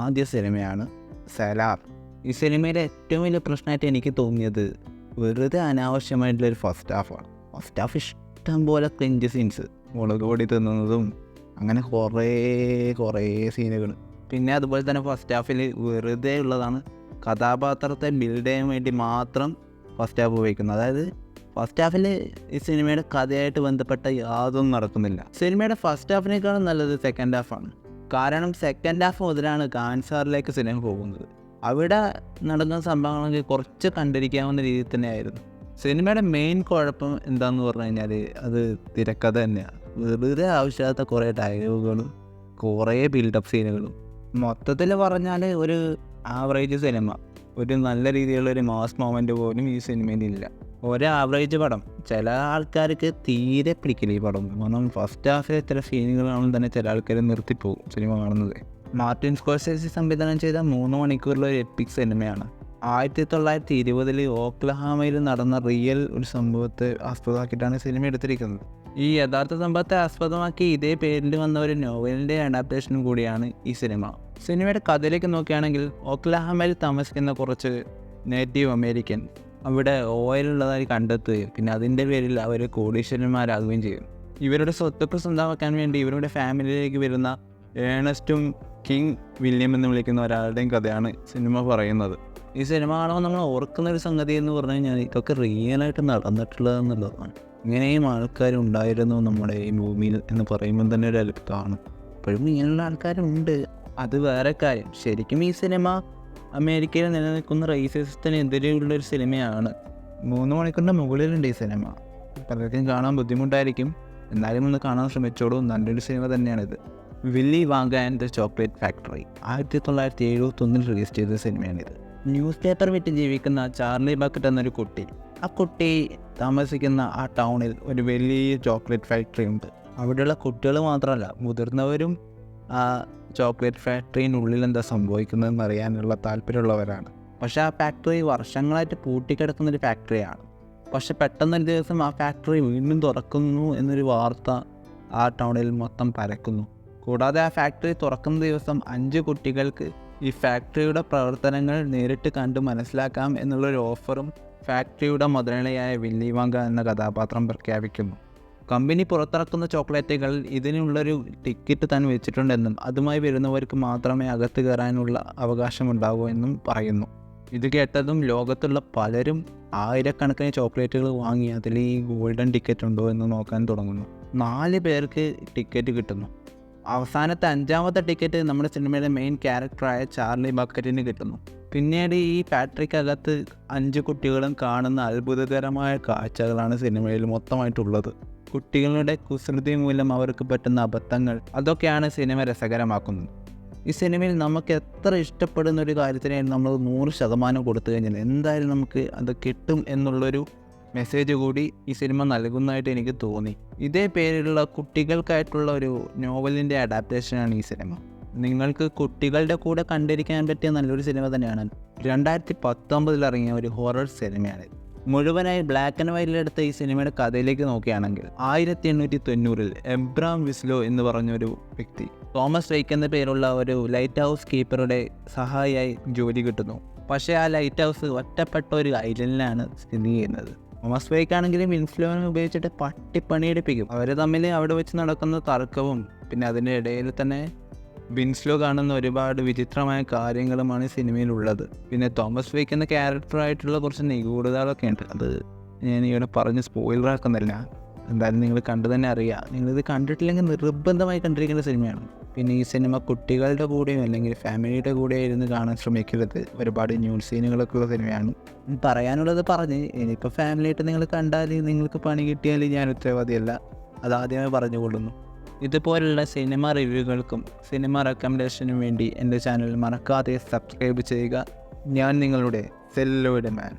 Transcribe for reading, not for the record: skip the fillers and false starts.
ആദ്യ സിനിമയാണ് സലാർ. ഈ സിനിമയുടെ ഏറ്റവും വലിയ പ്രശ്നമായിട്ട് എനിക്ക് തോന്നിയത് വെറുതെ അനാവശ്യമായിട്ടുള്ളൊരു ഫസ്റ്റ് ഹാഫാണ്. ഫസ്റ്റ് ഹാഫ് ഇഷ്ടം പോലെ ക്രിഞ്ച് സീൻസ്, മുളക് പൊടി തിന്നുന്നതും അങ്ങനെ കുറേ സീനുകൾ. പിന്നെ അതുപോലെ തന്നെ ഫസ്റ്റ് ഹാഫിൽ വെറുതെ ഉള്ളതാണ്, കഥാപാത്രത്തെ ബിൽഡ് ചെയ്യാൻ വേണ്ടി മാത്രം ഫസ്റ്റ് ഹാഫ് ഉപയോഗിക്കുന്നത്. അതായത് ഫസ്റ്റ് ഹാഫിൽ ഈ സിനിമയുടെ കഥയായിട്ട് ബന്ധപ്പെട്ട യാതൊന്നും നടക്കുന്നില്ല. സിനിമയുടെ ഫസ്റ്റ് ഹാഫിനേക്കാളും നല്ലത് സെക്കൻഡ് ഹാഫാണ്. കാരണം സെക്കൻഡ് ഹാഫ് മുതലാണ് കാൻസാറിലേക്ക് സിനിമ പോകുന്നത്. അവിടെ നടക്കുന്ന സംഭവങ്ങളൊക്കെ കുറച്ച് കണ്ടിരിക്കാവുന്ന രീതിയിൽ തന്നെയായിരുന്നു. സിനിമയുടെ മെയിൻ കുഴപ്പം എന്താണെന്ന് പറഞ്ഞു കഴിഞ്ഞാൽ അത് തിരക്കഥ തന്നെയാണ്. വെറുതെ ആവശ്യമില്ലാത്ത കുറേ ഡയലോഗുകളും കുറേ ബിൽഡപ്പ് സീനുകളും. മൊത്തത്തിൽ പറഞ്ഞാൽ ഒരു ആവറേജ് സിനിമ, ഒരു നല്ല രീതിയിലുള്ളൊരു മാസ് മൊമെൻ്റ് പോലും ഈ സിനിമയിലില്ല. ഒരു ആവറേജ് പടം. ചില ആൾക്കാർക്ക് തീരെ പിടിക്കില്ല ഈ പടം. കാരണം ഫസ്റ്റ് ഹാഫിൽ ചില സീനുകളാണെന്ന് തന്നെ ചില ആൾക്കാർ നിർത്തിപ്പോകും സിനിമ കാണുന്നത്. മാർട്ടിൻ സ്കോർസെസി സംവിധാനം ചെയ്ത 3 മണിക്കൂറിലെ ഒരു എപ്പിക് സിനിമയാണ്. 1920 ഓക്ലഹാമയിൽ നടന്ന റിയൽ ഒരു സംഭവത്തെ ആസ്പദമാക്കിയിട്ടാണ് സിനിമ എടുത്തിരിക്കുന്നത്. ഈ യഥാർത്ഥ സംഭവത്തെ ആസ്പദമാക്കി ഇതേ പേരിൽ വന്ന ഒരു നോവലിൻ്റെ അഡാപ്റ്റേഷനും കൂടിയാണ് ഈ സിനിമ. സിനിമയുടെ കഥയിലേക്ക് നോക്കുകയാണെങ്കിൽ ഓക്ലഹാമയിൽ താമസിക്കുന്ന കുറച്ച് നേറ്റീവ് അമേരിക്കൻ അവിടെ ഓയിലുള്ളതായി കണ്ടെത്തുകയും പിന്നെ അതിൻ്റെ പേരിൽ അവർ കോടീശ്വരന്മാരാകുകയും ചെയ്യും. ഇവരുടെ സ്വത്തുക്കൾ സ്വന്തമാക്കാൻ വേണ്ടി ഇവരുടെ ഫാമിലിയിലേക്ക് വരുന്ന ഏണസ്റ്റും കിങ് വില്യം എന്ന് വിളിക്കുന്ന ഒരാളുടെയും കഥയാണ് സിനിമ പറയുന്നത്. ഈ സിനിമ കാണുമ്പോൾ നമ്മൾ ഓർക്കുന്ന ഒരു സംഗതി എന്ന് പറഞ്ഞു കഴിഞ്ഞാൽ ഇതൊക്കെ റിയലായിട്ട് നടന്നിട്ടുള്ളതെന്നുള്ളതാണ്. ഇങ്ങനെയും ആൾക്കാരുണ്ടായിരുന്നു നമ്മുടെ ഈ ഭൂമിയിൽ എന്ന് പറയുമ്പോൾ തന്നെ ഒരു അത്ഭുതമാണ്. ഇപ്പോഴും ഇങ്ങനെയുള്ള ആൾക്കാരുണ്ട്, അത് വേറെ കാര്യം. ശരിക്കും ഈ സിനിമ അമേരിക്കയിൽ നിലനിൽക്കുന്ന റേസിസത്തിനെതിരെയുള്ളൊരു സിനിമയാണ്. 3 മണിക്കൂറിൻ്റെ മുകളിലുണ്ട് ഈ സിനിമ. പലർക്കും കാണാൻ ബുദ്ധിമുട്ടായിരിക്കും, എന്നാലും ഒന്ന് കാണാൻ ശ്രമിച്ചോളൂ. നല്ലൊരു സിനിമ തന്നെയാണിത്. Willy Wonka and the chocolate factory 1971 release ചെയ്ത സിനിമയാണിത്. ന്യൂസ് പേപ്പർ വിറ്റ് ജീവിക്കുന്ന ചാർലി ബക്കറ്റ് എന്നൊരു കുട്ടി, ആ കുട്ടി താമസിക്കുന്ന ആ ടൗണിൽ ഒരു വലിയ ചോക്ലേറ്റ് ഫാക്ടറി ഉണ്ട്. അവിടെയുള്ള കുട്ടികൾ മാത്രമല്ല, മുതിർന്നവരും ആ ചോക്ലേറ്റ് ഫാക്ടറിനുള്ളിൽ എന്താ സംഭവിക്കുന്നതെന്ന് അറിയാനുള്ള താല്പര്യമുള്ളവരാണ്. പക്ഷേ ആ ഫാക്ടറി വർഷങ്ങളായിട്ട് പൂട്ടിക്കിടക്കുന്നൊരു ഫാക്ടറിയാണ്. പക്ഷെ പെട്ടെന്നൊരു ദിവസം ആ ഫാക്ടറി വീണ്ടും തുറക്കുന്നു എന്നൊരു വാർത്ത ആ ടൗണിൽ മൊത്തം പരക്കുന്നു. കൂടാതെ ആ ഫാക്ടറി തുറക്കുന്ന ദിവസം 5 കുട്ടികൾക്ക് ഈ ഫാക്ടറിയുടെ പ്രവർത്തനങ്ങൾ നേരിട്ട് കണ്ട് മനസ്സിലാക്കാം എന്നുള്ളൊരു ഓഫറും ഫാക്ടറിയുടെ മുതലാളിയായ വില്ലി വാങ്ക എന്ന കഥാപാത്രം പ്രഖ്യാപിക്കുന്നു. കമ്പനി പുറത്തിറക്കുന്ന ചോക്ലേറ്റുകൾ ഇതിനുള്ളൊരു ടിക്കറ്റ് താൻ വെച്ചിട്ടുണ്ടെന്നും അതുമായി വരുന്നവർക്ക് മാത്രമേ അകത്ത് കയറാനുള്ള അവകാശമുണ്ടാകൂ എന്നും പറയുന്നു. ഇത് കേട്ടതും ലോകത്തുള്ള പലരും ആയിരക്കണക്കിന് ചോക്ലേറ്റുകൾ വാങ്ങി അതിൽ ഈ ഗോൾഡൻ ടിക്കറ്റ് ഉണ്ടോ എന്ന് നോക്കാൻ തുടങ്ങുന്നു. 4 പേർക്ക് ടിക്കറ്റ് കിട്ടുന്നു. അവസാനത്തെ 5ാമത്തെ ടിക്കറ്റ് നമ്മുടെ സിനിമയുടെ മെയിൻ ക്യാരക്ടറായ ചാർലി ബക്കറ്റിന് കിട്ടുന്നു. പിന്നീട് ഈ ഫാക്ടറിക്കകത്ത് 5 കുട്ടികളും കാണുന്ന അത്ഭുതകരമായ കാഴ്ചകളാണ് സിനിമയിൽ മൊത്തമായിട്ടുള്ളത്. കുട്ടികളുടെ കുസൃതി മൂലം അവർക്ക് പറ്റുന്ന അബദ്ധങ്ങൾ, അതൊക്കെയാണ് സിനിമ രസകരമാക്കുന്നത്. ഈ സിനിമയിൽ നമുക്ക് എത്ര ഇഷ്ടപ്പെടുന്ന ഒരു കാര്യത്തിനെ നമ്മൾ 100% കൊടുത്തു കഴിഞ്ഞാൽ എന്തായാലും നമുക്ക് അത് കിട്ടും എന്നുള്ളൊരു മെസ്സേജ് കൂടി ഈ സിനിമ നൽകുന്നതായിട്ട് എനിക്ക് തോന്നി. ഇതേ പേരിലുള്ള കുട്ടികൾക്കായിട്ടുള്ള ഒരു നോവലിൻ്റെ അഡാപ്റ്റേഷനാണ് ഈ സിനിമ. നിങ്ങൾക്ക് കുട്ടികളുടെ കൂടെ കണ്ടിരിക്കാൻ പറ്റിയ നല്ലൊരു സിനിമ തന്നെയാണ്. 2019 ഇറങ്ങിയ ഒരു ഹൊറർ സിനിമയാണ്. മുഴുവനായി ബ്ലാക്ക് ആൻഡ് വൈറ്റിലെടുത്ത ഈ സിനിമയുടെ കഥയിലേക്ക് നോക്കുകയാണെങ്കിൽ 1890 എബ്രാം വിസ്ലോ എന്ന് പറഞ്ഞൊരു വ്യക്തി തോമസ് വെയ്ക്ക് എന്ന പേരുള്ള ഒരു ലൈറ്റ് ഹൗസ് കീപ്പറുടെ സഹായിയായി ജോലി കിട്ടുന്നു. പക്ഷേ ആ ലൈറ്റ് ഹൗസ് ഒറ്റപ്പെട്ട ഒരു ഐലൻഡിലാണ് സ്ഥിതി ചെയ്യുന്നത്. തോമസ് വെയ്ക്ക് ആണെങ്കിലും വിൻസ്ലോനെ ഉപയോഗിച്ചിട്ട് പണിയെടുപ്പിക്കും. അവർ തമ്മിൽ അവിടെ വെച്ച് നടക്കുന്ന തർക്കവും പിന്നെ അതിൻ്റെ ഇടയിൽ തന്നെ വിൻസ്ലോ കാണുന്ന ഒരുപാട് വിചിത്രമായ കാര്യങ്ങളുമാണ് സിനിമയിലുള്ളത്. പിന്നെ തോമസ് വെയ്ക്ക് എന്ന ക്യാരക്ടറായിട്ടുള്ള കുറച്ച് നിഗൂഢതകളൊക്കെ ഉണ്ട്. അത് ഞാൻ ഇവിടെ പറഞ്ഞ് സ്പോയിലറാക്കുന്നില്ല, എന്തായാലും നിങ്ങൾ കണ്ടു തന്നെ അറിയാം. നിങ്ങളിത് കണ്ടിട്ടില്ലെങ്കിൽ നിർബന്ധമായി കണ്ടിരിക്കേണ്ട സിനിമയാണ്. പിന്നെ ഈ സിനിമ കുട്ടികളുടെ കൂടെയും അല്ലെങ്കിൽ ഫാമിലിയുടെ കൂടെ ഇരുന്ന് കാണാൻ ശ്രമിക്കരുത്. ഒരുപാട് ന്യൂസ് സീനുകളൊക്കെ ഉള്ള സിനിമയാണ്. പറയാനുള്ളത് പറഞ്ഞ് ഇനിയിപ്പോൾ ഫാമിലിയായിട്ട് നിങ്ങൾ കണ്ടാൽ നിങ്ങൾക്ക് പണി കിട്ടിയാൽ ഞാൻ ഉത്തരവാദിയല്ല, അതാദ്യമേ പറഞ്ഞുകൊള്ളുന്നു. ഇതുപോലുള്ള സിനിമ റിവ്യൂകൾക്കും സിനിമ റെക്കമെൻഡേഷനും വേണ്ടി എൻ്റെ ചാനൽ മറക്കാതെ സബ്സ്ക്രൈബ് ചെയ്യുക. ഞാൻ നിങ്ങളുടെ സെല്ലോയുടെ മാൻ.